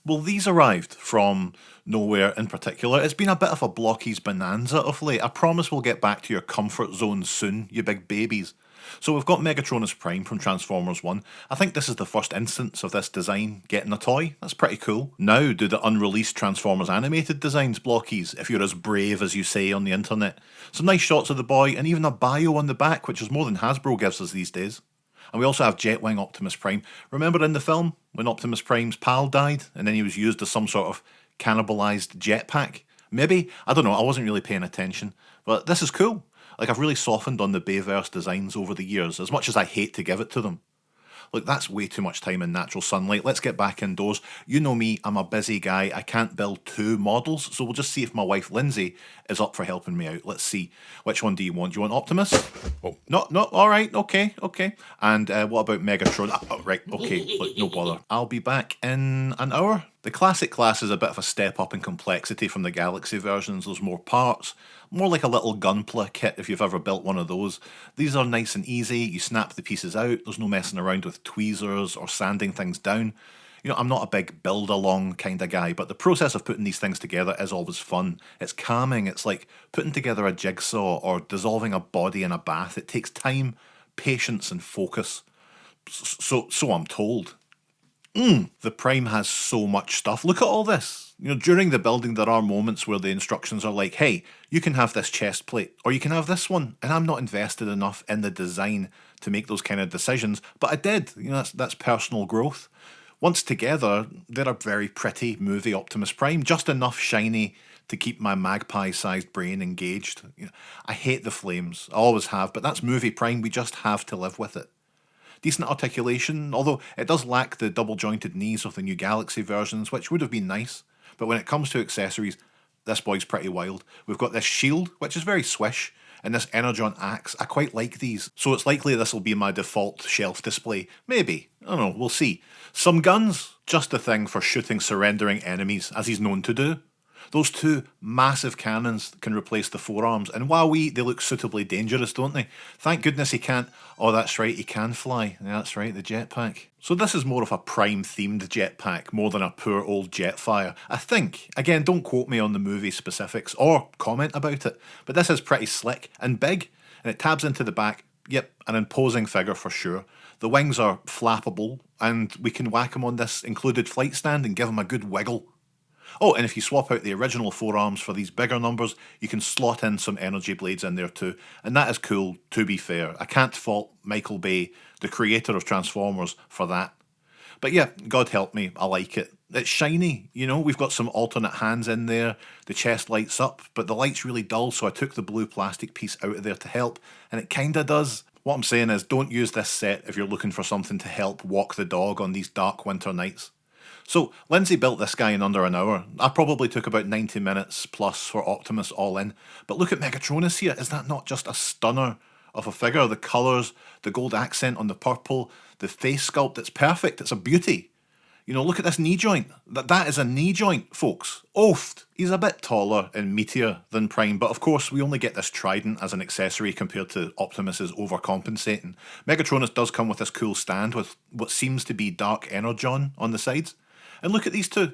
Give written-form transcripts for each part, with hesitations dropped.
Well, these arrived from nowhere in particular. It's been a bit of a Blokees bonanza of late. I promise we'll get back to your comfort zone soon, you big babies. So we've got Megatronus Prime from Transformers 1. I think this is the first instance of this design getting a toy. That's pretty cool. Now do the unreleased Transformers animated designs, Blockies, if you're as brave as you say on the internet. Some nice shots of the boy, and even a bio on the back, which is more than Hasbro gives us these days. And we also have Jetwing Optimus Prime. Remember in the film when Optimus Prime's pal died and then he was used as some sort of cannibalized jetpack? Maybe? I don't know, I wasn't really paying attention. But this is cool. Like, I've really softened on the Bayverse designs over the years, as much as I hate to give it to them. Look, that's way too much time in natural sunlight. Let's get back indoors. You know me, I'm a busy guy. I can't build two models, so we'll just see if my wife Lindsay is up for helping me out. Let's see. Which one do you want? Do you want Optimus? Oh, no, all right, okay. And what about Megatron? Oh, right, okay, look, no bother. I'll be back in an hour. The classic class is a bit of a step up in complexity from the Galaxy versions. There's more parts, more like a little Gunpla kit if you've ever built one of those. These are nice and easy, you snap the pieces out, there's no messing around with tweezers or sanding things down. You know, I'm not a big build-along kind of guy, but the process of putting these things together is always fun. It's calming, it's like putting together a jigsaw or dissolving a body in a bath. It takes time, patience and focus. So I'm told. The Prime has so much stuff. Look at all this. You know, during the building there are moments where the instructions are like, hey, you can have this chest plate, or you can have this one, and I'm not invested enough in the design to make those kind of decisions, but I did. You know, that's personal growth. Once together, they're a very pretty movie Optimus Prime, just enough shiny to keep my magpie-sized brain engaged. You know, I hate the flames, I always have, but that's movie Prime, we just have to live with it. Decent articulation, although it does lack the double-jointed knees of the new Galaxy versions, which would have been nice. But when it comes to accessories, this boy's pretty wild. We've got this shield, which is very swish, and this Energon axe. I quite like these, so it's likely this will be my default shelf display. Maybe. I don't know, we'll see. Some guns, just a thing for shooting surrendering enemies, as he's known to do. Those two massive cannons can replace the forearms, and wowee, they look suitably dangerous, don't they? Thank goodness he can't. Oh, that's right, he can fly. Yeah, that's right, the jetpack. So this is more of a Prime-themed jetpack, more than a poor old Jetfire. I think, again, don't quote me on the movie specifics, or comment about it, but this is pretty slick and big, and it tabs into the back. Yep, an imposing figure for sure. The wings are flappable, and we can whack him on this included flight stand and give him a good wiggle. Oh, and if you swap out the original forearms for these bigger numbers, you can slot in some energy blades in there too, and that is cool, to be fair. I can't fault Michael Bay, the creator of Transformers, for that. But yeah, God help me, I like it. It's shiny, you know, we've got some alternate hands in there, the chest lights up, but the light's really dull, so I took the blue plastic piece out of there to help, and it kinda does. What I'm saying is, don't use this set if you're looking for something to help walk the dog on these dark winter nights. So, Lindsay built this guy in under an hour. I probably took about 90 minutes plus for Optimus all in. But look at Megatronus here. Is that not just a stunner of a figure? The colours, the gold accent on the purple, the face sculpt, it's perfect. It's a beauty. You know, look at this knee joint. That is a knee joint, folks. Oafed. He's a bit taller and meatier than Prime, but of course we only get this trident as an accessory compared to Optimus's overcompensating. Megatronus does come with this cool stand with what seems to be dark energon on the sides. And look at these two.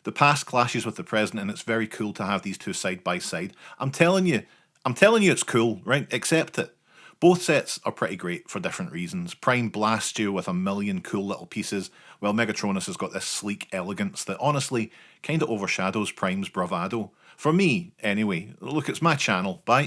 The past clashes with the present, and it's very cool to have these two side by side. I'm telling you it's cool, right? Accept it. Both sets are pretty great for different reasons. Prime blasts you with a million cool little pieces, while Megatronus has got this sleek elegance that honestly kind of overshadows Prime's bravado. For me, anyway. Look, it's my channel. Bye.